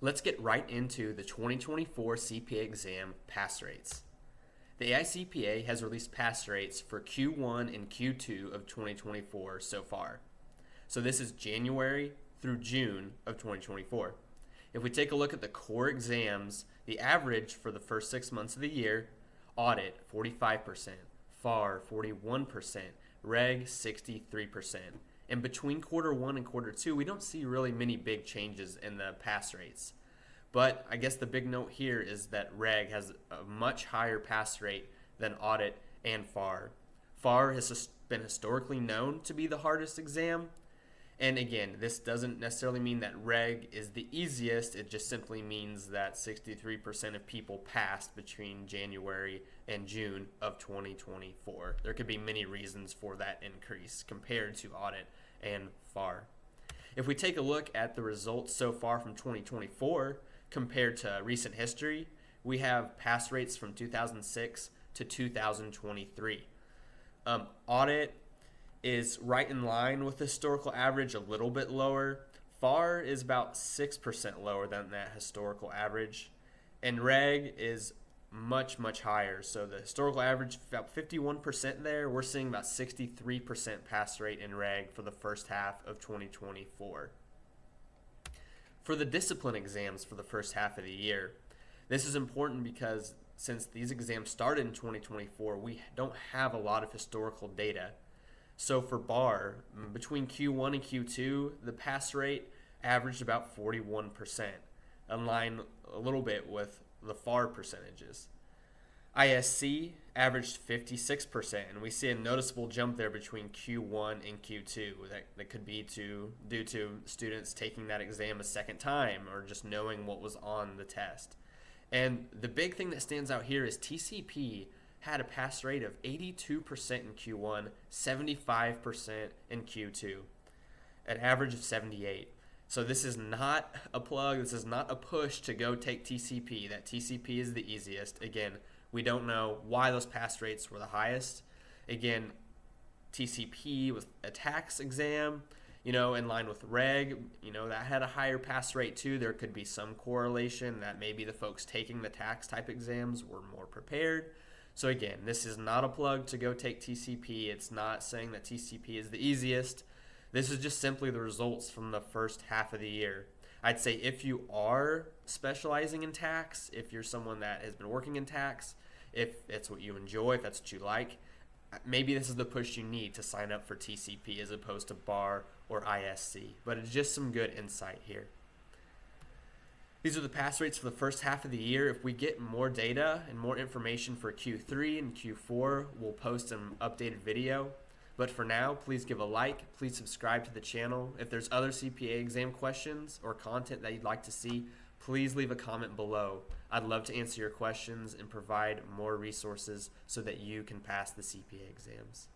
Let's get right into the 2024 CPA exam pass rates. The AICPA has released pass rates for Q1 and Q2 of 2024 so far. So this is January through June of 2024. If we take a look at the core exams, the average for the first 6 months of the year, audit 45%, FAR 41%, reg 63%. And between quarter one and quarter two, we don't see really many big changes in the pass rates. But I guess the big note here is that reg has a much higher pass rate than audit and FAR. FAR has been historically known to be the hardest exam. And again, this doesn't necessarily mean that reg is the easiest. It just simply means that 63% of people passed between January and June of 2024. There could be many reasons for that increase compared to audit and FAR. If we take a look at the results so far from 2024 compared to recent history, we have pass rates from 2006 to 2023. Audit is right in line with the historical average, a little bit lower. FAR is about 6% lower than that historical average. And reg is much, much higher. So the historical average, about 51% there. We're seeing about 63% pass rate in reg for the first half of 2024. For the discipline exams for the first half of the year, this is important because since these exams started in 2024, we don't have a lot of historical data. So for bar, between Q1 and Q2, the pass rate averaged about 41%, in line a little bit with the FAR percentages. ISC averaged 56%, and we see a noticeable jump there between Q1 and Q2. That could be due to students taking that exam a second time or just knowing what was on the test. And the big thing that stands out here is TCP had a pass rate of 82% in Q1, 75% in Q2, an average of 78. So this is not a plug, this is not a push to go take TCP. That TCP is the easiest. Again, we don't know why those pass rates were the highest. Again, TCP was a tax exam, in line with reg, that had a higher pass rate too. There could be some correlation that maybe the folks taking the tax type exams were more prepared. So again, this is not a plug to go take TCP. It's not saying that TCP is the easiest. This is just simply the results from the first half of the year. I'd say if you are specializing in tax, if you're someone that has been working in tax, if it's what you enjoy, if that's what you like, maybe this is the push you need to sign up for TCP as opposed to bar or ISC. But it's just some good insight here. These are the pass rates for the first half of the year. If we get more data and more information for Q3 and Q4, we'll post an updated video. But for now, please give a like, please subscribe to the channel. If there's other CPA exam questions or content that you'd like to see, please leave a comment below. I'd love to answer your questions and provide more resources so that you can pass the CPA exams.